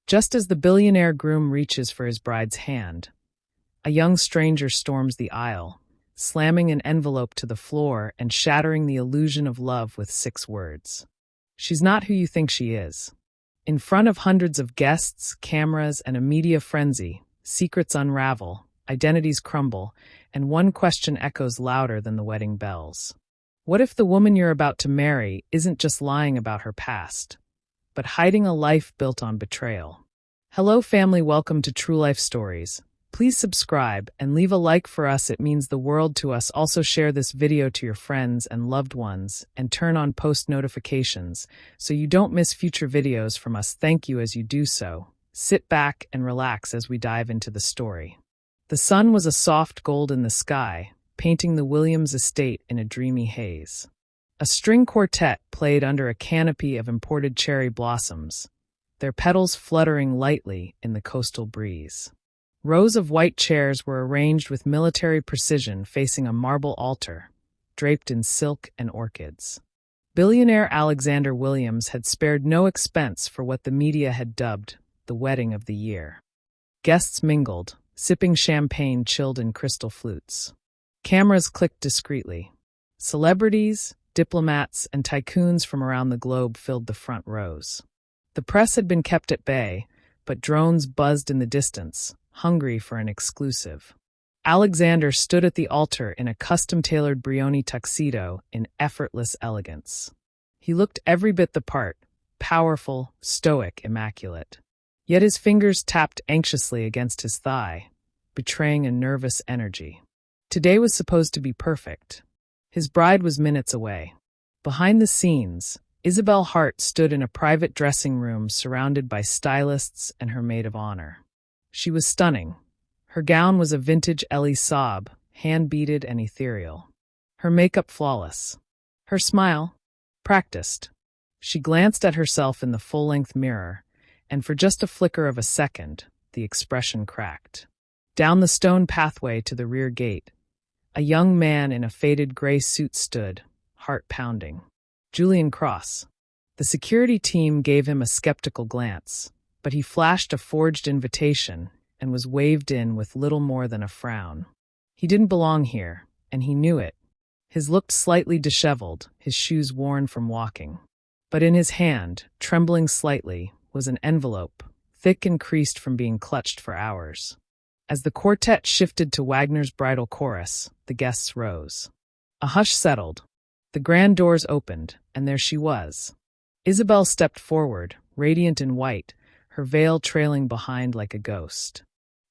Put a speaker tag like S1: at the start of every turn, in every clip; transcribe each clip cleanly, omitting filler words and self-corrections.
S1: Just as the billionaire groom reaches for his bride's hand, a young stranger storms the aisle, slamming an envelope to the floor and shattering the illusion of love with 6 words. She's not who you think she is. In front of hundreds of guests, cameras, and a media frenzy, secrets unravel, identities crumble, and one question echoes louder than the wedding bells. What if the woman you're about to marry isn't just lying about her past, but hiding a life built on betrayal? Hello family, welcome to True Life Stories. Please subscribe and leave a like for us, it means the world to us. Also share this video to your friends and loved ones and turn on post notifications so you don't miss future videos from us. Thank you as you do so. Sit back and relax as we dive into the story. The sun was a soft gold in the sky, painting the Williams estate in a dreamy haze. A string quartet played under a canopy of imported cherry blossoms, their petals fluttering lightly in the coastal breeze. Rows of white chairs were arranged with military precision facing a marble altar, draped in silk and orchids. Billionaire Alexander Williams had spared no expense for what the media had dubbed the wedding of the year. Guests mingled, sipping champagne chilled in crystal flutes. Cameras clicked discreetly. Celebrities, diplomats, and tycoons from around the globe filled the front rows. The press had been kept at bay, but drones buzzed in the distance, hungry for an exclusive. Alexander stood at the altar in a custom-tailored Brioni tuxedo in effortless elegance. He looked every bit the part, powerful, stoic, immaculate. Yet his fingers tapped anxiously against his thigh, betraying a nervous energy. Today was supposed to be perfect. His bride was minutes away. Behind the scenes, Isabel Hart stood in a private dressing room surrounded by stylists and her maid of honor. She was stunning. Her gown was a vintage Elie Saab, hand-beaded and ethereal. Her makeup flawless. Her smile, practiced. She glanced at herself in the full-length mirror, and for just a flicker of a second, the expression cracked. Down the stone pathway to the rear gate, a young man in a faded gray suit stood, heart pounding. Julian Cross. The security team gave him a skeptical glance, but he flashed a forged invitation and was waved in with little more than a frown. He didn't belong here, and he knew it. His looked slightly disheveled, his shoes worn from walking. But in his hand, trembling slightly, was an envelope, thick and creased from being clutched for hours. As the quartet shifted to Wagner's bridal chorus, the guests rose. A hush settled. The grand doors opened, and there she was. Isabel stepped forward, radiant in white, her veil trailing behind like a ghost.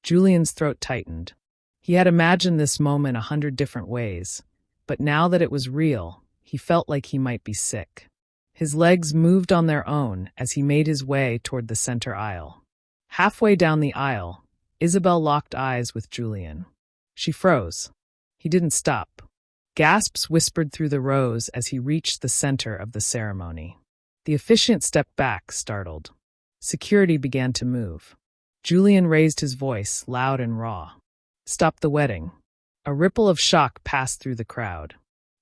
S1: Julian's throat tightened. He had imagined this moment 100 different ways, but now that it was real, he felt like he might be sick. His legs moved on their own as he made his way toward the center aisle. Halfway down the aisle, Isabel locked eyes with Julian. She froze. He didn't stop. Gasps whispered through the rows as he reached the center of the ceremony. The officiant stepped back, startled. Security began to move. Julian raised his voice, loud and raw. "Stop the wedding." A ripple of shock passed through the crowd.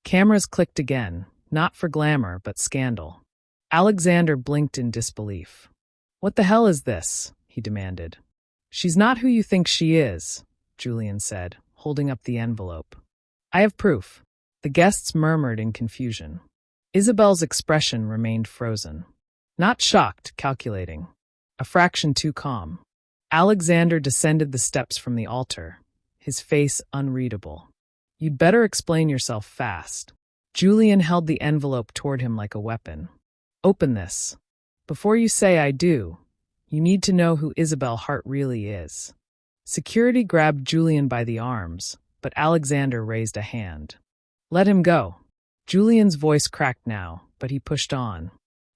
S1: Cameras clicked again, not for glamour but scandal. Alexander blinked in disbelief. "What the hell is this?" he demanded. "She's not who you think she is," Julian said, holding up the envelope. "I have proof." The guests murmured in confusion. Isabel's expression remained frozen. Not shocked, calculating. A fraction too calm. Alexander descended the steps from the altar, his face unreadable. "You'd better explain yourself fast." Julian held the envelope toward him like a weapon. "Open this. Before you say I do, you need to know who Isabel Hart really is." Security grabbed Julian by the arms, but Alexander raised a hand. "Let him go." Julian's voice cracked now, but he pushed on.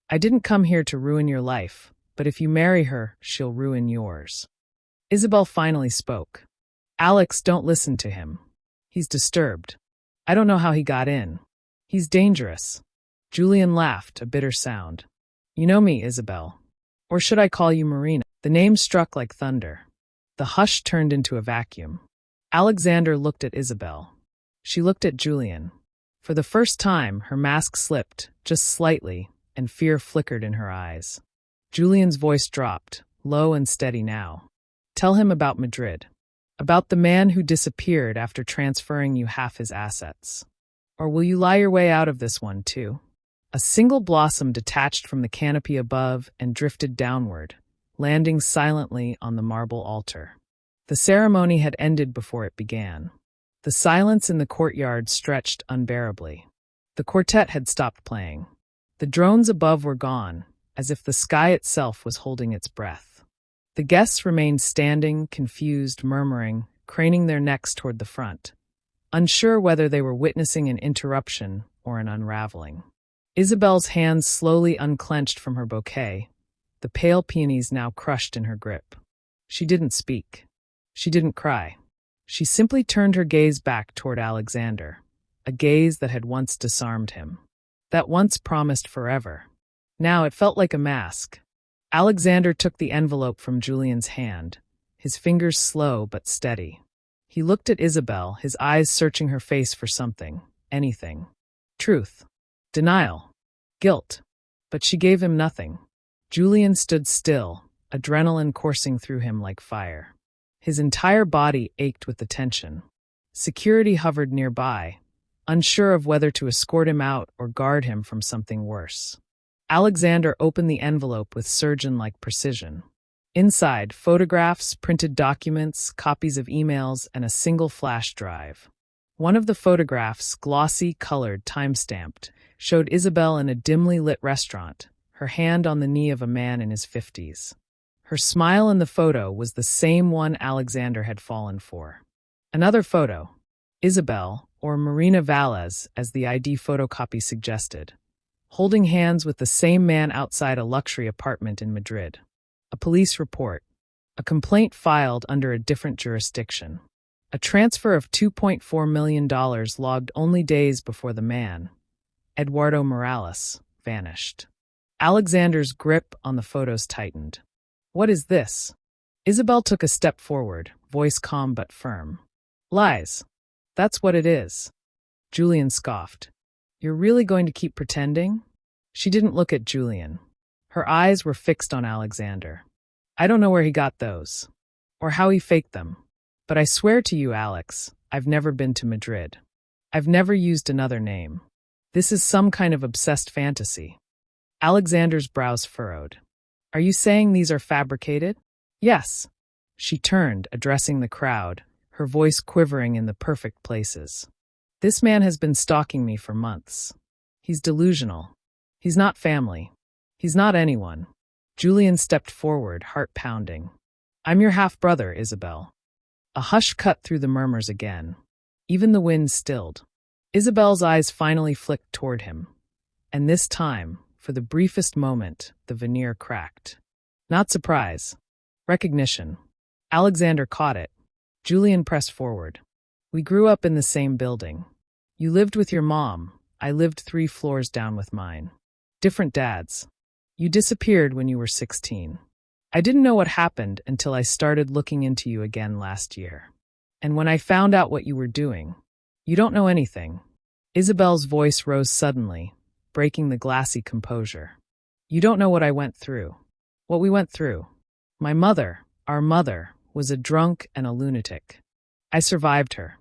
S1: "I didn't come here to ruin your life, but if you marry her, she'll ruin yours." Isabel finally spoke. "Alex, don't listen to him. He's disturbed. I don't know how he got in. He's dangerous." Julian laughed, a bitter sound. "You know me, Isabel. Or should I call you Marina?" The name struck like thunder. The hush turned into a vacuum. Alexander looked at Isabel. She looked at Julian. For the first time, her mask slipped, just slightly, and fear flickered in her eyes. Julian's voice dropped, low and steady now. Tell him about Madrid. About the man who disappeared after transferring you half his assets. Or will you lie your way out of this one, too? A single blossom detached from the canopy above and drifted downward, landing silently on the marble altar. The ceremony had ended before it began. The silence in the courtyard stretched unbearably. The quartet had stopped playing. The drones above were gone, as if the sky itself was holding its breath. The guests remained standing, confused, murmuring, craning their necks toward the front, unsure whether they were witnessing an interruption or an unraveling. Isabel's hands slowly unclenched from her bouquet, the pale peonies now crushed in her grip. She didn't speak. She didn't cry. She simply turned her gaze back toward Alexander, a gaze that had once disarmed him, that once promised forever. Now it felt like a mask. Alexander took the envelope from Julian's hand, his fingers slow but steady. He looked at Isabel, his eyes searching her face for something, anything. Truth. Denial. Guilt. But she gave him nothing. Julian stood still, adrenaline coursing through him like fire. His entire body ached with the tension. Security hovered nearby, unsure of whether to escort him out or guard him from something worse. Alexander opened the envelope with surgeon-like precision. Inside, photographs, printed documents, copies of emails, and a single flash drive. One of the photographs, glossy, colored, time-stamped, showed Isabel in a dimly lit restaurant, her hand on the knee of a man in his 50s. Her smile in the photo was the same one Alexander had fallen for. Another photo, Isabel, or Marina Valles, as the ID photocopy suggested, holding hands with the same man outside a luxury apartment in Madrid. A police report, a complaint filed under a different jurisdiction. A transfer of $2.4 million logged only days before the man, Eduardo Morales, vanished. Alexander's grip on the photos tightened. What is this? Isabel took a step forward, voice calm but firm. Lies. That's what it is. Julian scoffed. You're really going to keep pretending? She didn't look at Julian. Her eyes were fixed on Alexander. I don't know where he got those, or how he faked them. But I swear to you, Alex, I've never been to Madrid. I've never used another name. This is some kind of obsessed fantasy. Alexander's brows furrowed. Are you saying these are fabricated? Yes. She turned, addressing the crowd, her voice quivering in the perfect places. This man has been stalking me for months. He's delusional. He's not family. He's not anyone. Julian stepped forward, heart pounding. I'm your half-brother, Isabel. A hush cut through the murmurs again. Even the wind stilled. Isabel's eyes finally flicked toward him. And this time, for the briefest moment, the veneer cracked. Not surprise. Recognition. Alexander caught it. Julian pressed forward. We grew up in the same building. You lived with your mom. I lived 3 floors down with mine. Different dads. You disappeared when you were 16. I didn't know what happened until I started looking into you again last year. And when I found out what you were doing, you don't know anything. Isabel's voice rose suddenly, breaking the glassy composure. You don't know what I went through. What we went through. My mother, our mother, was a drunk and a lunatic. I survived her.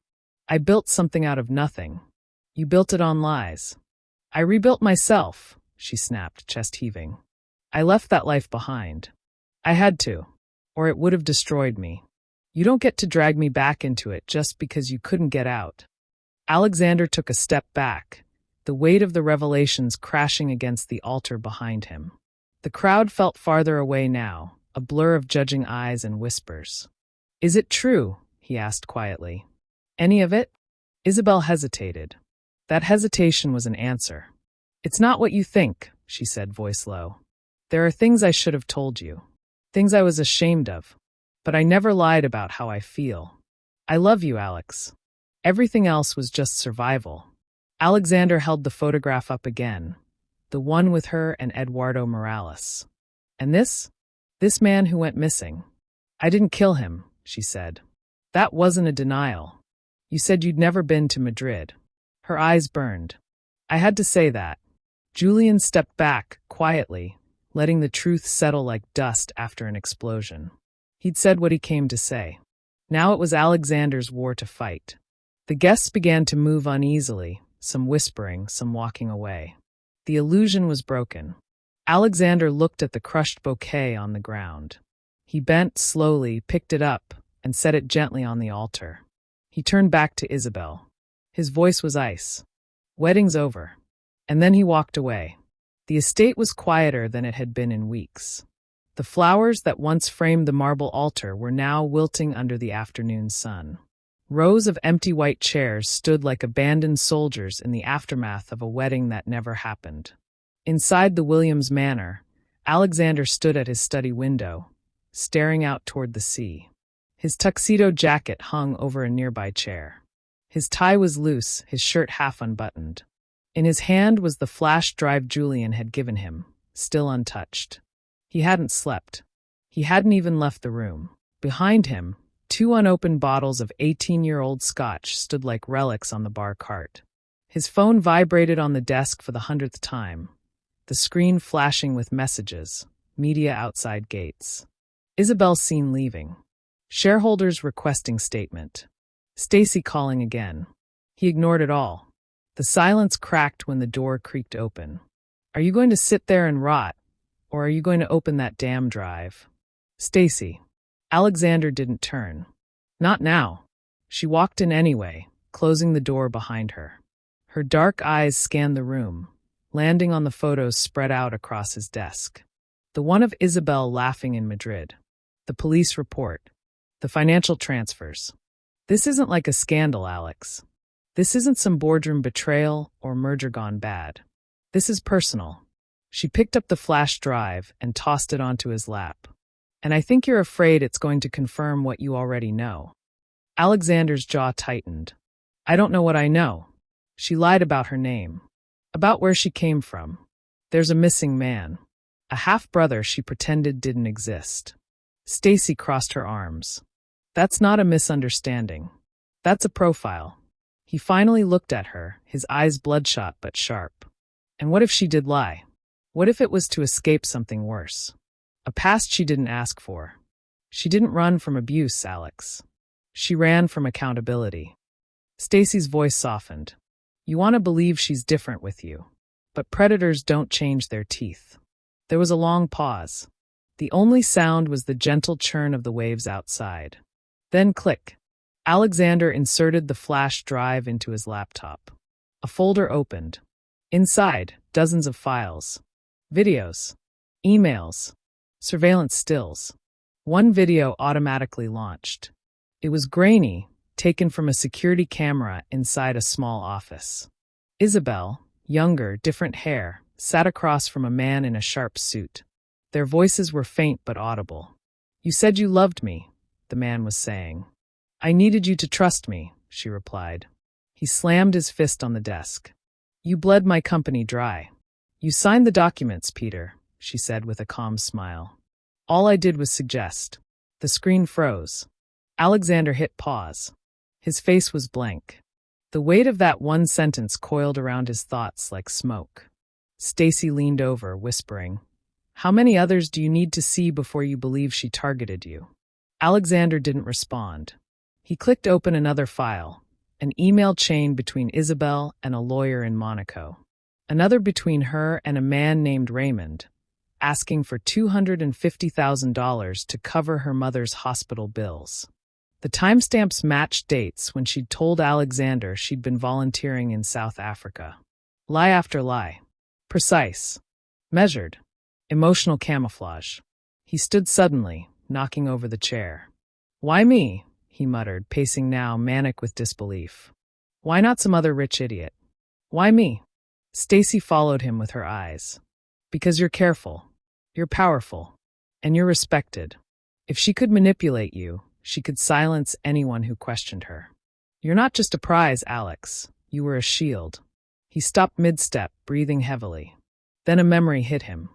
S1: I built something out of nothing. You built it on lies. I rebuilt myself, she snapped, chest heaving. I left that life behind. I had to, or it would have destroyed me. You don't get to drag me back into it just because you couldn't get out. Alexander took a step back, the weight of the revelations crashing against the altar behind him. The crowd felt farther away now, a blur of judging eyes and whispers. Is it true? He asked quietly. Any of it? Isabel hesitated. That hesitation was an answer. It's not what you think, she said, voice low. There are things I should have told you. Things I was ashamed of. But I never lied about how I feel. I love you, Alex. Everything else was just survival. Alexander held the photograph up again, the one with her and Eduardo Morales. And this man who went missing. I didn't kill him, she said. That wasn't a denial. You said you'd never been to Madrid. Her eyes burned. I had to say that. Julian stepped back, quietly, letting the truth settle like dust after an explosion. He'd said what he came to say. Now it was Alexander's war to fight. The guests began to move uneasily, some whispering, some walking away. The illusion was broken. Alexander looked at the crushed bouquet on the ground. He bent slowly, picked it up, and set it gently on the altar. He turned back to Isabel. His voice was ice. "Wedding's over." And then he walked away. The estate was quieter than it had been in weeks. The flowers that once framed the marble altar were now wilting under the afternoon sun. Rows of empty white chairs stood like abandoned soldiers in the aftermath of a wedding that never happened. Inside the Williams manor, Alexander stood at his study window, staring out toward the sea. His tuxedo jacket hung over a nearby chair. His tie was loose, his shirt half unbuttoned. In his hand was the flash drive Julian had given him, still untouched. He hadn't slept. He hadn't even left the room. Behind him, 2 unopened bottles of 18-year-old scotch stood like relics on the bar cart. His phone vibrated on the desk for the 100th time, the screen flashing with messages, media outside gates. Isabel seen leaving. Shareholders requesting statement. Stacy calling again. He ignored it all. The silence cracked when the door creaked open. "Are you going to sit there and rot, or are you going to open that damn drive?" "Stacy." Alexander didn't turn. Not now. She walked in anyway, closing the door behind her. Her dark eyes scanned the room, landing on the photos spread out across his desk. The one of Isabel laughing in Madrid. The police report. The financial transfers. This isn't like a scandal, Alex. This isn't some boardroom betrayal or merger gone bad. This is personal. She picked up the flash drive and tossed it onto his lap. "And I think you're afraid it's going to confirm what you already know." Alexander's jaw tightened. "I don't know what I know." She lied about her name. About where she came from. There's a missing man. A half-brother she pretended didn't exist. Stacy crossed her arms. "That's not a misunderstanding. That's a profile." He finally looked at her, his eyes bloodshot but sharp. And what if she did lie? What if it was to escape something worse? A past she didn't ask for. She didn't run from abuse, Alex. She ran from accountability. Stacy's voice softened. "You want to believe she's different with you. But predators don't change their teeth." There was a long pause. The only sound was the gentle churn of the waves outside. Then click. Alexander inserted the flash drive into his laptop. A folder opened. Inside, dozens of files. Videos. Emails. Surveillance stills. One video automatically launched. It was grainy, taken from a security camera inside a small office. Isabel, younger, different hair, sat across from a man in a sharp suit. Their voices were faint but audible. "You said you loved me," the man was saying. "I needed you to trust me," she replied. He slammed his fist on the desk. "You bled my company dry." "You signed the documents, Peter," she said with a calm smile. "All I did was suggest." The screen froze. Alexander hit pause. His face was blank. The weight of that one sentence coiled around his thoughts like smoke. Stacy leaned over, whispering, "How many others do you need to see before you believe she targeted you?" Alexander didn't respond. He clicked open another file, an email chain between Isabel and a lawyer in Monaco. Another between her and a man named Raymond, asking for $250,000 to cover her mother's hospital bills. The timestamps matched dates when she'd told Alexander she'd been volunteering in South Africa. Lie after lie. Precise. Measured. Emotional camouflage. He stood suddenly, knocking over the chair. "Why me?" he muttered, pacing now, manic with disbelief. "Why not some other rich idiot? Why me?" Stacy followed him with her eyes. "Because you're careful. You're powerful. And you're respected. If she could manipulate you, she could silence anyone who questioned her. You're not just a prize, Alex. You were a shield." He stopped mid-step, breathing heavily. Then a memory hit him.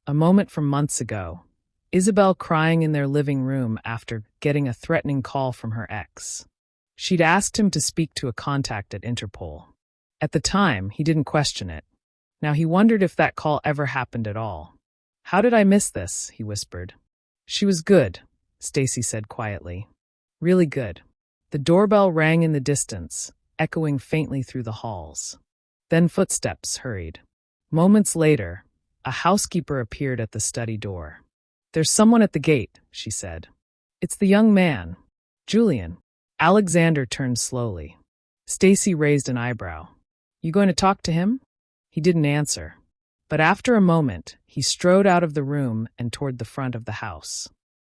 S1: A moment from months ago. Isabel crying in their living room after getting a threatening call from her ex. She'd asked him to speak to a contact at Interpol. At the time, he didn't question it. Now he wondered if that call ever happened at all. How did I miss this? He whispered. She was good, Stacy said quietly. Really good. The doorbell rang in the distance, echoing faintly through the halls. Then footsteps hurried. Moments later, a housekeeper appeared at the study door. There's someone at the gate, she said. It's the young man, Julian. Alexander turned slowly. Stacy raised an eyebrow. You going to talk to him? He didn't answer. But after a moment, he strode out of the room and toward the front of the house.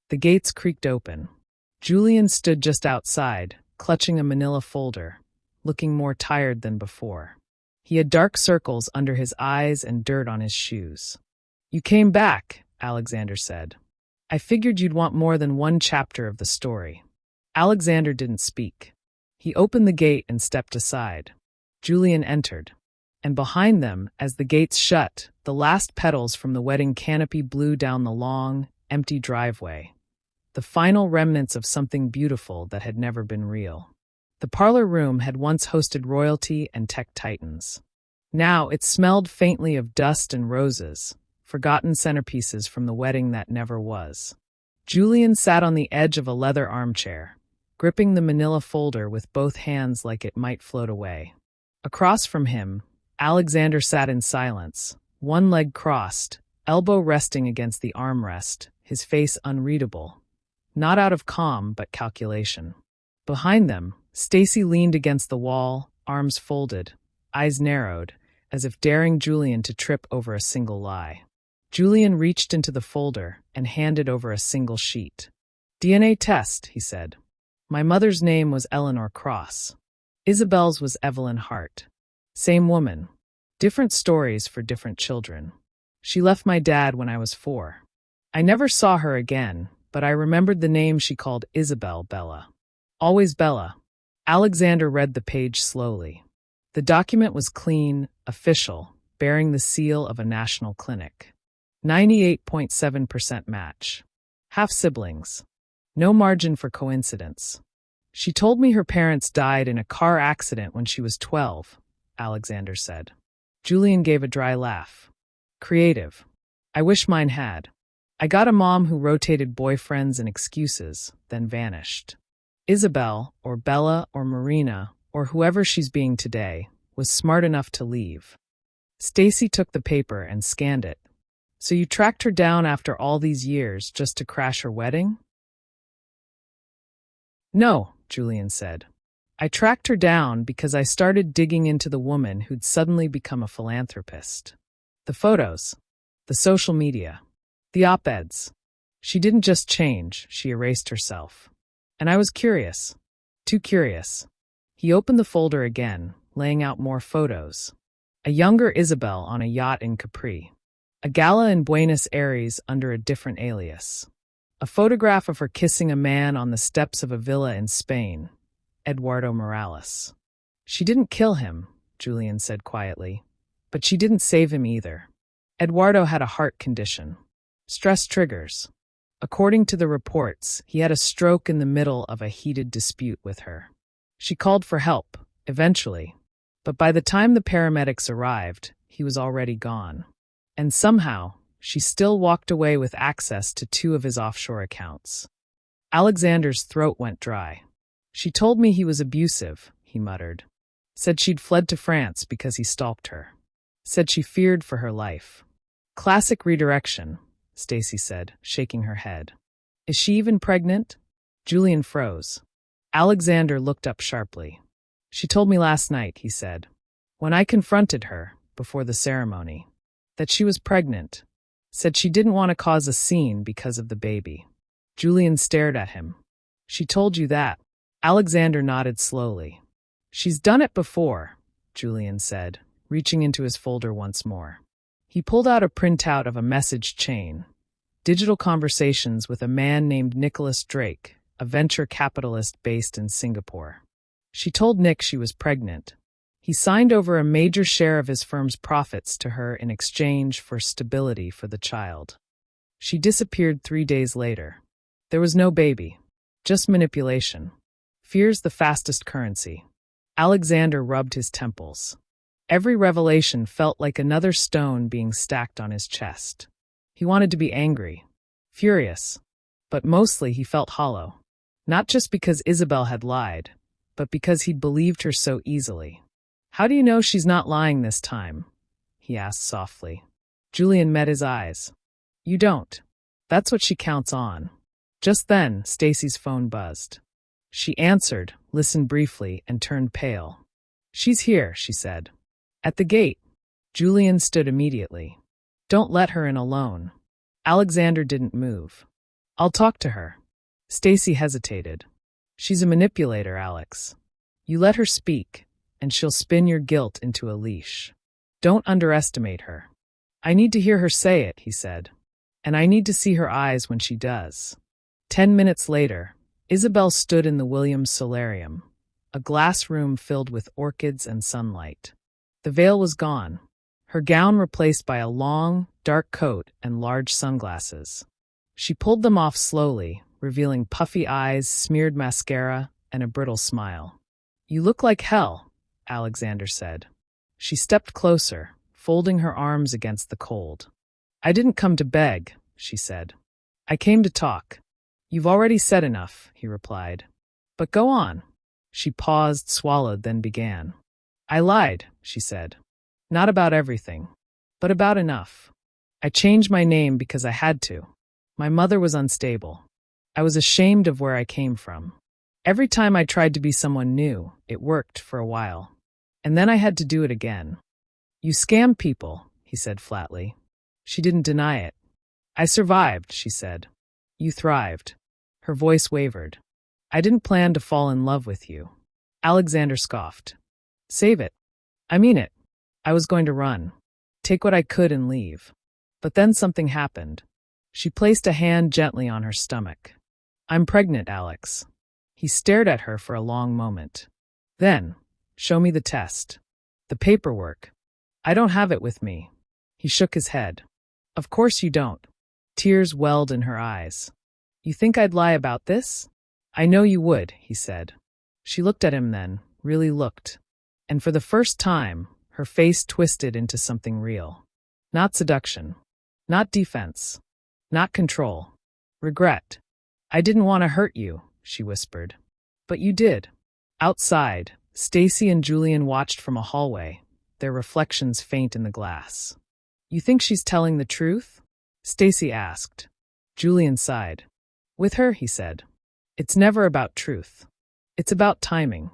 S1: The gates creaked open. Julian stood just outside, clutching a manila folder, looking more tired than before. He had dark circles under his eyes and dirt on his shoes. You came back, Alexander said. I figured you'd want more than one chapter of the story. Alexander didn't speak. He opened the gate and stepped aside. Julian entered. And behind them, as the gates shut, the last petals from the wedding canopy blew down the long, empty driveway. The final remnants of something beautiful that had never been real. The parlor room had once hosted royalty and tech titans. Now it smelled faintly of dust and roses, forgotten centerpieces from the wedding that never was. Julian sat on the edge of a leather armchair, gripping the manila folder with both hands like it might float away. Across from him, Alexander sat in silence, one leg crossed, elbow resting against the armrest, his face unreadable. Not out of calm, but calculation. Behind them, Stacy leaned against the wall, arms folded, eyes narrowed, as if daring Julian to trip over a single lie. Julian reached into the folder and handed over a single sheet. DNA test, he said. My mother's name was Eleanor Cross. Isabel's was Evelyn Hart. Same woman. Different stories for different children. She left my dad when I was 4. I never saw her again, but I remembered the name she called Isabel Bella. Always Bella. Alexander read the page slowly. The document was clean, official, bearing the seal of a national clinic. 98.7% match. Half siblings. No margin for coincidence. She told me her parents died in a car accident when she was 12, Alexander said. Julian gave a dry laugh. Creative. I wish mine had. I got a mom who rotated boyfriends and excuses, then vanished. Isabel, or Bella, or Marina, or whoever she's being today, was smart enough to leave. Stacy took the paper and scanned it. So you tracked her down after all these years just to crash her wedding? No, Julian said. I tracked her down because I started digging into the woman who'd suddenly become a philanthropist. The photos, the social media, the op-eds. She didn't just change, she erased herself. And I was curious. Too curious. He opened the folder again, laying out more photos. A younger Isabel on a yacht in Capri. A gala in Buenos Aires under a different alias. A photograph of her kissing a man on the steps of a villa in Spain. Eduardo Morales. She didn't kill him, Julian said quietly. But she didn't save him either. Eduardo had a heart condition. Stress triggers. According to the reports, he had a stroke in the middle of a heated dispute with her. She called for help, eventually. But by the time the paramedics arrived, he was already gone. And somehow, she still walked away with access to 2 of his offshore accounts. Alexander's throat went dry. She told me he was abusive, he muttered. Said she'd fled to France because he stalked her. Said she feared for her life. Classic redirection, Stacy said, shaking her head. Is she even pregnant? Julian froze. Alexander looked up sharply. She told me last night, he said, when I confronted her, before the ceremony, that she was pregnant. Said she didn't want to cause a scene because of the baby. Julian stared at him. She told you that? Alexander nodded slowly. She's done it before, Julian said, reaching into his folder once more. He pulled out a printout of a message chain. Digital conversations with a man named Nicholas Drake, a venture capitalist based in Singapore. She told Nick she was pregnant. He signed over a major share of his firm's profits to her in exchange for stability for the child. She disappeared 3 days later. There was no baby, just manipulation. Fear's the fastest currency. Alexander rubbed his temples. Every revelation felt like another stone being stacked on his chest. He wanted to be angry, furious, but mostly he felt hollow. Not just because Isabel had lied, but because he'd believed her so easily. "How do you know she's not lying this time?" he asked softly. Julian met his eyes. "You don't. That's what she counts on." Just then, Stacy's phone buzzed. She answered, listened briefly, and turned pale. "She's here," she said. "At the gate." Julian stood immediately. "Don't let her in alone." Alexander didn't move. "I'll talk to her." Stacy hesitated. "She's a manipulator, Alex. You let her speak, and she'll spin your guilt into a leash. Don't underestimate her." "I need to hear her say it," he said. "And I need to see her eyes when she does." 10 minutes later, Isabel stood in the Williams solarium, a glass room filled with orchids and sunlight. The veil was gone, her gown replaced by a long, dark coat and large sunglasses. She pulled them off slowly, revealing puffy eyes, smeared mascara, and a brittle smile. "You look like hell," Alexander said. She stepped closer, folding her arms against the cold. "I didn't come to beg," she said. "I came to talk." "You've already said enough," he replied. "But go on." She paused, swallowed, then began. "I lied," she said. "Not about everything, but about enough. I changed my name because I had to. My mother was unstable. I was ashamed of where I came from. Every time I tried to be someone new, it worked for a while. And then I had to do it again." "You scam people," he said flatly. She didn't deny it. "I survived," she said. "You thrived." Her voice wavered. "I didn't plan to fall in love with you." Alexander scoffed. "Save it." "I mean it. I was going to run. Take what I could and leave. But then something happened." She placed a hand gently on her stomach. "I'm pregnant, Alex." He stared at her for a long moment. Then, "Show me the test." "The paperwork." "I don't have it with me." He shook his head. "Of course you don't." Tears welled in her eyes. "You think I'd lie about this?" "I know you would," he said. She looked at him then, really looked. And for the first time, her face twisted into something real. Not seduction. Not defense. Not control. Regret. "I didn't want to hurt you," she whispered. "But you did." Outside, Stacy and Julian watched from a hallway, their reflections faint in the glass. "You think she's telling the truth?" Stacy asked. Julian sighed. "With her," he said, "it's never about truth. It's about timing."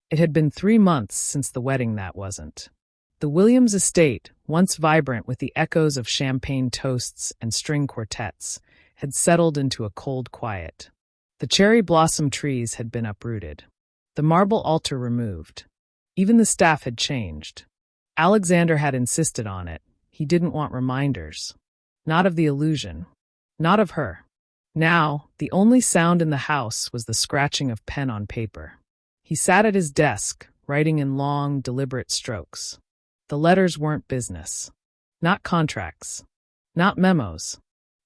S1: It had been 3 months since the wedding that wasn't. The Williams estate, once vibrant with the echoes of champagne toasts and string quartets, had settled into a cold quiet. The cherry blossom trees had been uprooted. The marble altar removed. Even the staff had changed. Alexander had insisted on it. He didn't want reminders. Not of the illusion. Not of her. Now, the only sound in the house was the scratching of pen on paper. He sat at his desk, writing in long, deliberate strokes. The letters weren't business. Not contracts. Not memos.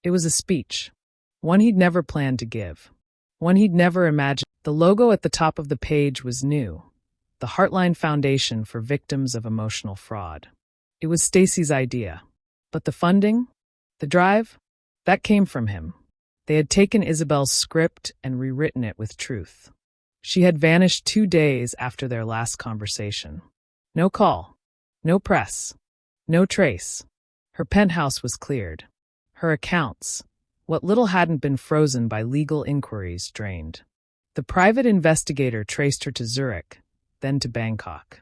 S1: It was a speech. One he'd never planned to give. One he'd never imagined. The logo at the top of the page was new. The Heartline Foundation for Victims of Emotional Fraud. It was Stacy's idea. But the funding? The drive? That came from him. They had taken Isabel's script and rewritten it with truth. She had vanished 2 days after their last conversation. No call. No press. No trace. Her penthouse was cleared. Her accounts, what little hadn't been frozen by legal inquiries, drained. The private investigator traced her to Zurich, then to Bangkok.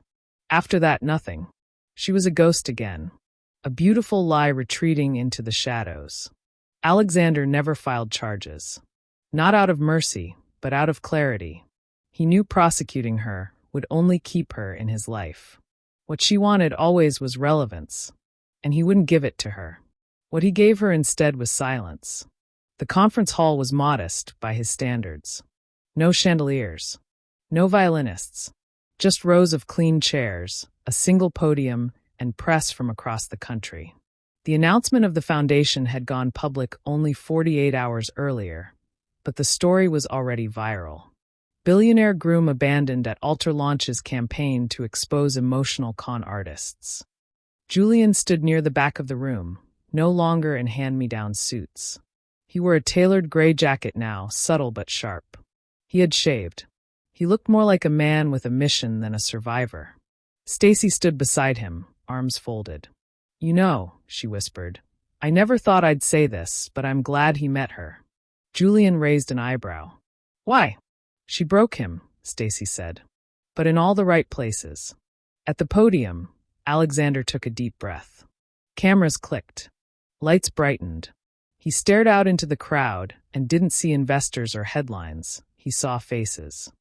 S1: After that, nothing. She was a ghost again. A beautiful lie retreating into the shadows. Alexander never filed charges. Not out of mercy, but out of clarity. He knew prosecuting her would only keep her in his life. What she wanted always was relevance, and he wouldn't give it to her. What he gave her instead was silence. The conference hall was modest by his standards. No chandeliers. No violinists. Just rows of clean chairs, a single podium, and press from across the country. The announcement of the foundation had gone public only 48 hours earlier, but the story was already viral. Billionaire groom abandoned at altar launches campaign to expose emotional con artists. Julian stood near the back of the room, no longer in hand-me-down suits. He wore a tailored gray jacket now, subtle but sharp. He had shaved. He looked more like a man with a mission than a survivor. Stacy stood beside him, arms folded. "You know," she whispered, "I never thought I'd say this, but I'm glad he met her." Julian raised an eyebrow. "Why?" "She broke him," Stacy said. "But in all the right places." At the podium, Alexander took a deep breath. Cameras clicked. Lights brightened. He stared out into the crowd and didn't see investors or headlines. He saw faces.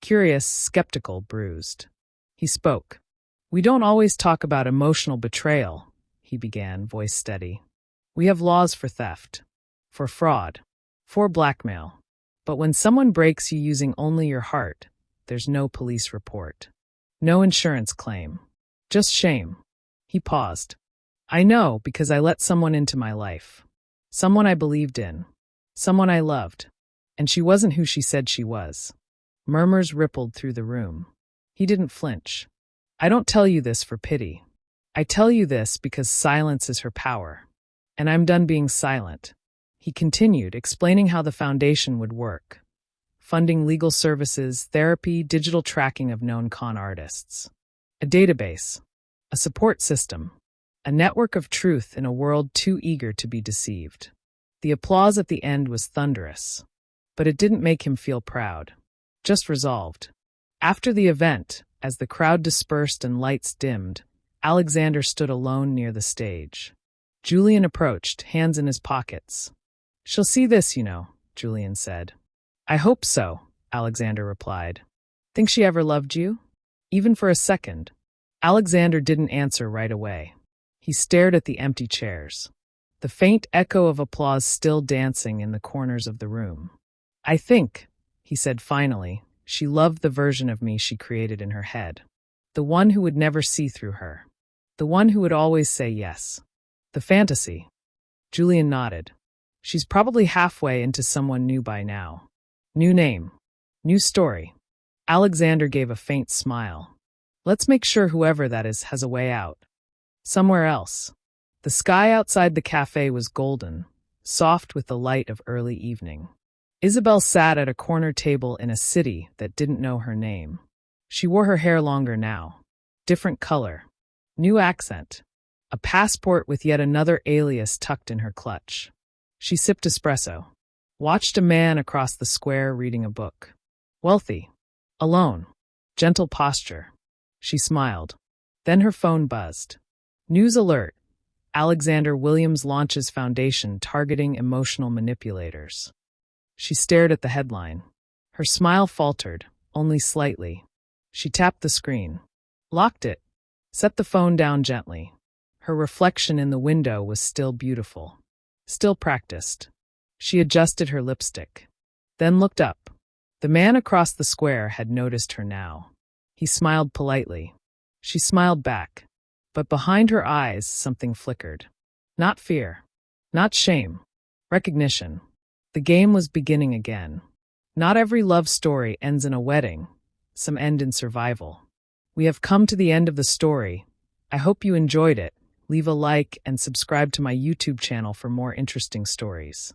S1: Curious, skeptical, bruised. He spoke. "We don't always talk about emotional betrayal," he began, voice steady. "We have laws for theft, for fraud, for blackmail. But when someone breaks you using only your heart, there's no police report. No insurance claim. Just shame." He paused. "I know because I let someone into my life. Someone I believed in. Someone I loved. And she wasn't who she said she was." Murmurs rippled through the room. He didn't flinch. "I don't tell you this for pity. I tell you this because silence is her power. And I'm done being silent." He continued, explaining how the foundation would work. Funding legal services, therapy, digital tracking of known con artists. A database. A support system. A network of truth in a world too eager to be deceived. The applause at the end was thunderous. But it didn't make him feel proud. Just resolved. After the event, as the crowd dispersed and lights dimmed, Alexander stood alone near the stage. Julian approached, hands in his pockets. "She'll see this, you know," Julian said. "I hope so," Alexander replied. "Think she ever loved you? Even for a second?" Alexander didn't answer right away. He stared at the empty chairs. The faint echo of applause still dancing in the corners of the room. "I think," he said finally, "she loved the version of me she created in her head. The one who would never see through her. The one who would always say yes. The fantasy." Julian nodded. "She's probably halfway into someone new by now. New name. New story." Alexander gave a faint smile. "Let's make sure whoever that is has a way out. Somewhere else." The sky outside the cafe was golden, soft with the light of early evening. Isabel sat at a corner table in a city that didn't know her name. She wore her hair longer now. Different color. New accent. A passport with yet another alias tucked in her clutch. She sipped espresso. Watched a man across the square reading a book. Wealthy. Alone. Gentle posture. She smiled. Then her phone buzzed. News alert. Alexander Williams launches foundation targeting emotional manipulators. She stared at the headline. Her smile faltered, only slightly. She tapped the screen. Locked it. Set the phone down gently. Her reflection in the window was still beautiful. Still practiced. She adjusted her lipstick. Then looked up. The man across the square had noticed her now. He smiled politely. She smiled back. But behind her eyes, something flickered. Not fear. Not shame. Recognition. The game was beginning again. Not every love story ends in a wedding. Some end in survival. We have come to the end of the story. I hope you enjoyed it. Leave a like and subscribe to my YouTube channel for more interesting stories.